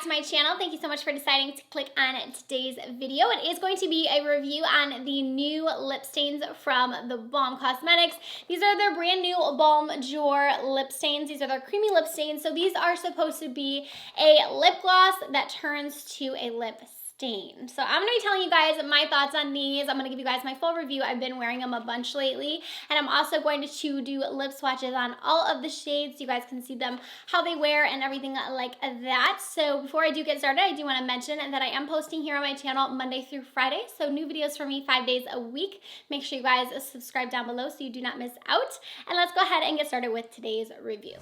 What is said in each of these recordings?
back to my channel. Thank you so much for deciding to click on today's video. It is going to be a review on the new lip stains from the Balm Cosmetics. These are their brand new BalmJour Lip Stains. These are their creamy lip stains. So these are supposed to be a lip gloss that turns to a lip stain. So I'm going to be telling you guys my thoughts on these. I'm going to give you guys my full review. I've been wearing them a bunch lately, and I'm also going to do lip swatches on all of the shades so you guys can see them, how they wear, and everything like that. So before I do get started, I do want to mention that I am posting here on my channel Monday through Friday, so new videos for me 5 days a week. Make sure you guys subscribe down below so you do not miss out. And let's go ahead and get started with today's review.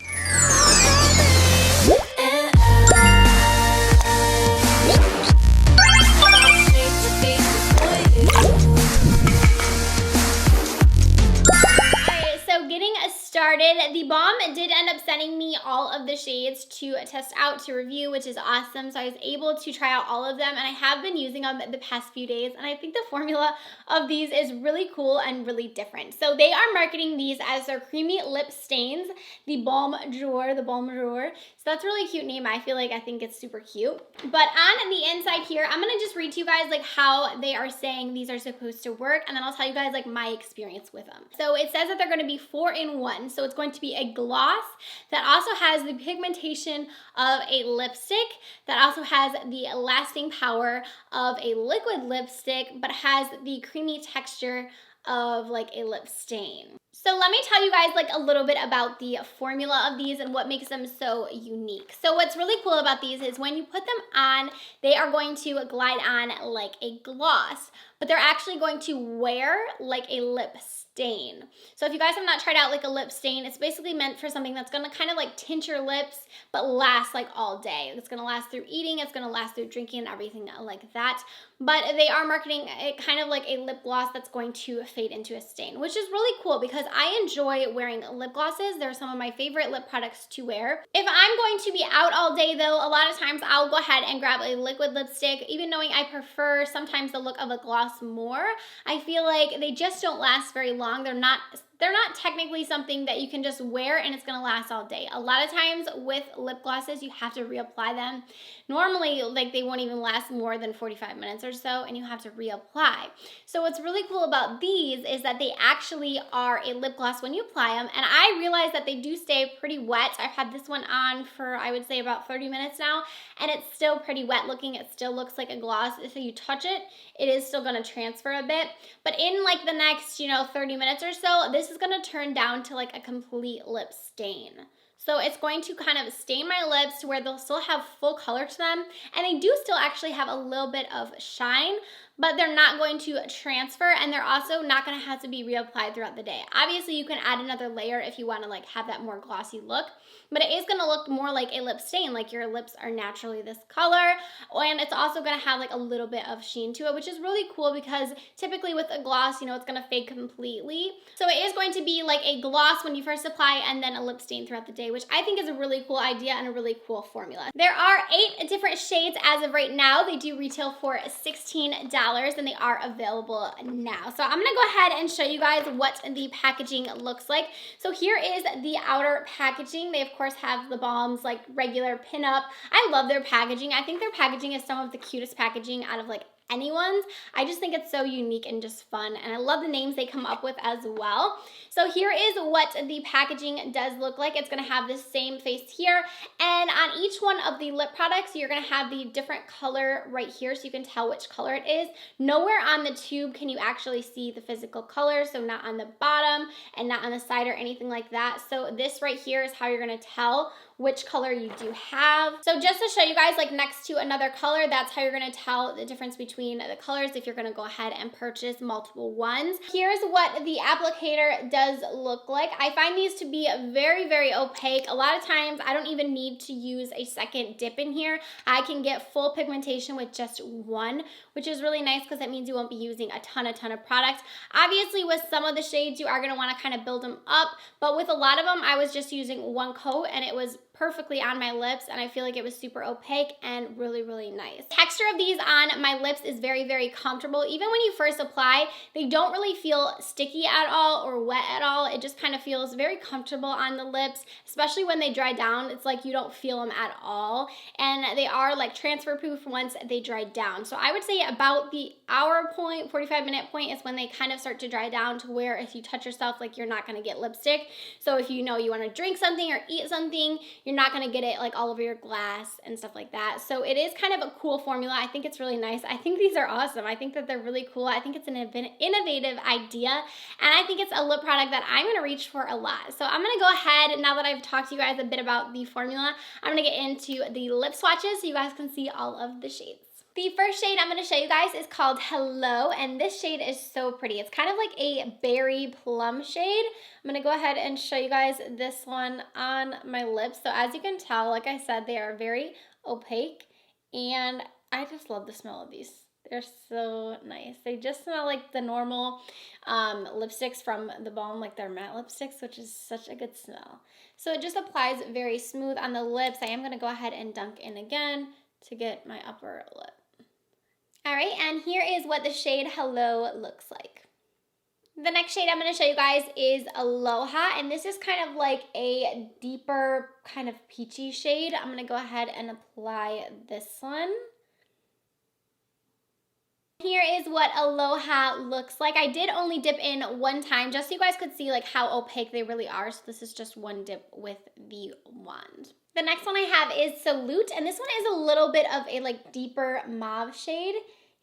Started. The Balm did end up sending me all of the shades to test out, to review, which is awesome. So I was able to try out all of them, and I have been using them the past few days, and I think the formula of these is really cool and really different. So they are marketing these as their creamy lip stains, the BalmJour. So that's a really cute name. I think it's super cute. But on the inside here, I'm gonna just read to you guys like how they are saying these are supposed to work, and then I'll tell you guys like my experience with them. So it says that they're gonna be 4-in-1. So it's going to be a gloss that also has the pigmentation of a lipstick, that also has the lasting power of a liquid lipstick, but has the creamy texture of like a lip stain. So let me tell you guys like a little bit about the formula of these and what makes them so unique. So what's really cool about these is when you put them on, they are going to glide on like a gloss, but they're actually going to wear like a lip stain. So if you guys have not tried out like a lip stain, it's basically meant for something that's gonna kind of like tint your lips, but last like all day. It's gonna last through eating, it's gonna last through drinking and everything like that. But they are marketing it kind of like a lip gloss that's going to fade into a stain, which is really cool because I enjoy wearing lip glosses. They're some of my favorite lip products to wear. If I'm going to be out all day though, a lot of times I'll go ahead and grab a liquid lipstick, even knowing I prefer sometimes the look of a gloss more. I feel like they just don't last very long. They're not technically something that you can just wear and it's gonna last all day. A lot of times with lip glosses, you have to reapply them. Normally, like they won't even last more than 45 minutes or so, and you have to reapply. So what's really cool about these is that they actually are a lip gloss when you apply them, and I realize that they do stay pretty wet. I've had this one on for, I would say, about 30 minutes now, and it's still pretty wet looking. It still looks like a gloss. If you touch it, it is still gonna transfer a bit. But in like the next, 30 minutes or so, this is gonna turn down to like a complete lip stain. So it's going to kind of stain my lips to where they'll still have full color to them, and they do still actually have a little bit of shine, but they're not going to transfer, and they're also not gonna have to be reapplied throughout the day. Obviously, you can add another layer if you wanna like have that more glossy look, but it is gonna look more like a lip stain, like your lips are naturally this color, and it's also gonna have like a little bit of sheen to it, which is really cool because typically with a gloss, it's gonna fade completely. So it is going to be like a gloss when you first apply and then a lip stain throughout the day, which I think is a really cool idea and a really cool formula. There are 8 different shades as of right now. They do retail for $16 and they are available now. So I'm gonna go ahead and show you guys what the packaging looks like. So here is the outer packaging. They of course have the Balm's like regular pinup. I love their packaging. I think their packaging is some of the cutest packaging out of like anyone's. I just think it's so unique and just fun, and I love the names they come up with as well. So here is what the packaging does look like. It's gonna have the same face here, and on each one of the lip products, you're gonna have the different color right here so you can tell which color it is. Nowhere on the tube can you actually see the physical color, so not on the bottom and not on the side or anything like that. So this right here is how you're gonna tell which color you do have. So just to show you guys, like next to another color, that's how you're gonna tell the difference between the colors if you're gonna go ahead and purchase multiple ones. Here's what the applicator does look like. I find these to be very, very opaque. A lot of times I don't even need to use a second dip in here. I can get full pigmentation with just one, which is really nice because that means you won't be using a ton of product. Obviously with some of the shades, you are gonna wanna kind of build them up, but with a lot of them, I was just using one coat and it was perfectly on my lips, and I feel like it was super opaque and really, really nice. The texture of these on my lips is very, very comfortable. Even when you first apply, they don't really feel sticky at all or wet at all. It just kind of feels very comfortable on the lips, especially when they dry down. It's like you don't feel them at all, and they are like transfer proof once they dry down. So I would say about the hour point, 45-minute point is when they kind of start to dry down to where if you touch yourself, like you're not gonna get lipstick. So if you know you wanna drink something or eat something, you're not gonna get it like all over your glass and stuff like that. So it is kind of a cool formula. I think it's really nice. I think these are awesome. I think that they're really cool. I think it's an innovative idea, and I think it's a lip product that I'm gonna reach for a lot. So I'm gonna go ahead, now that I've talked to you guys a bit about the formula, I'm gonna get into the lip swatches so you guys can see all of the shades. The first shade I'm going to show you guys is called Hello, and this shade is so pretty. It's kind of like a berry plum shade. I'm going to go ahead and show you guys this one on my lips. So as you can tell, like I said, they are very opaque, and I just love the smell of these. They're so nice. They just smell like the normal lipsticks from the Balm, like their matte lipsticks, which is such a good smell. So it just applies very smooth on the lips. I am going to go ahead and dunk in again to get my upper lip. All right, and here is what the shade Hello looks like. The next shade I'm going to show you guys is Aloha, and this is kind of like a deeper kind of peachy shade. I'm going to go ahead and apply this one. Here is what Aloha looks like. I did only dip in one time just so you guys could see like how opaque they really are. So this is just one dip with the wand. The next one I have is Solut, and this one is a little bit of a like deeper mauve shade.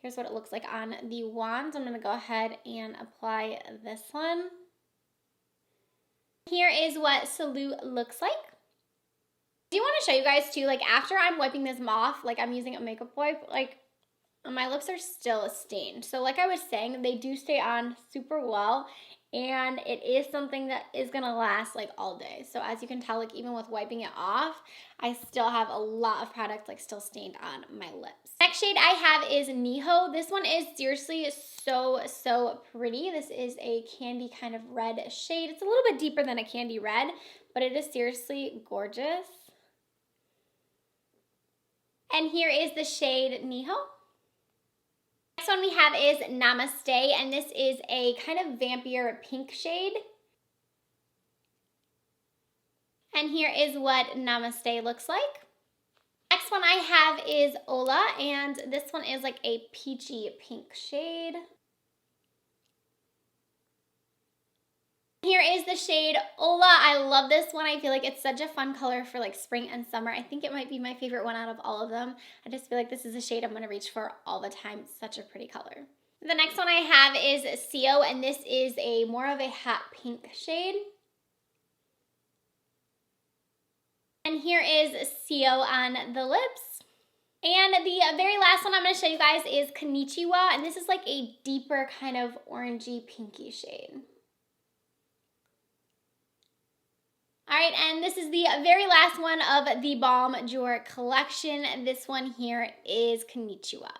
Here's what it looks like on the wand. I'm gonna go ahead and apply this one. Here is what Solut looks like. I do want to show you guys too, like after I'm wiping this off, like I'm using a makeup wipe, like my lips are still stained. So like I was saying, they do stay on super well, and it is something that is gonna last like all day. So as you can tell, like even with wiping it off, I still have a lot of product like still stained on my lips. Next shade I have is Miho. This one is seriously so pretty. This is a candy kind of red shade. It's a little bit deeper than a candy red, but it is seriously gorgeous. And here is the shade Miho. Next one we have is Namaste, and this is a kind of vampier pink shade. And here is what Namaste looks like. Next one I have is Ola, and this one is like a peachy pink shade. Here is the shade Ola. I love this one. I feel like it's such a fun color for like spring and summer. I think it might be my favorite one out of all of them. I just feel like this is a shade I'm going to reach for all the time. It's such a pretty color. The next one I have is Sio, and this is a more of a hot pink shade. And here is Sio on the lips. And the very last one I'm going to show you guys is Konnichiwa, and this is like a deeper kind of orangey pinky shade. All right, and this is the very last one of the BalmJour collection. This one here is Konnichiwa.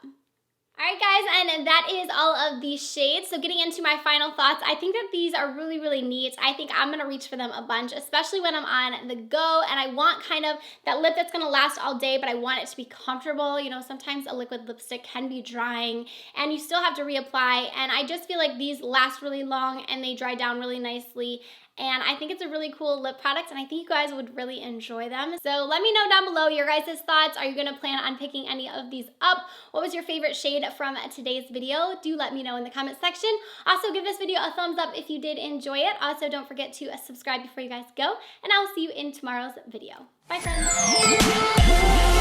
All right, guys, and that is all of these shades. So getting into my final thoughts, I think that these are really, really neat. I think I'm gonna reach for them a bunch, especially when I'm on the go and I want kind of that lip that's gonna last all day, but I want it to be comfortable. You know, sometimes a liquid lipstick can be drying and you still have to reapply. And I just feel like these last really long and they dry down really nicely. And I think it's a really cool lip product, and I think you guys would really enjoy them. So let me know down below your guys' thoughts. Are you gonna plan on picking any of these up? What was your favorite shade from today's video? Do let me know in the comment section. Also, give this video a thumbs up if you did enjoy it. Also, don't forget to subscribe before you guys go, and I will see you in tomorrow's video. Bye, friends.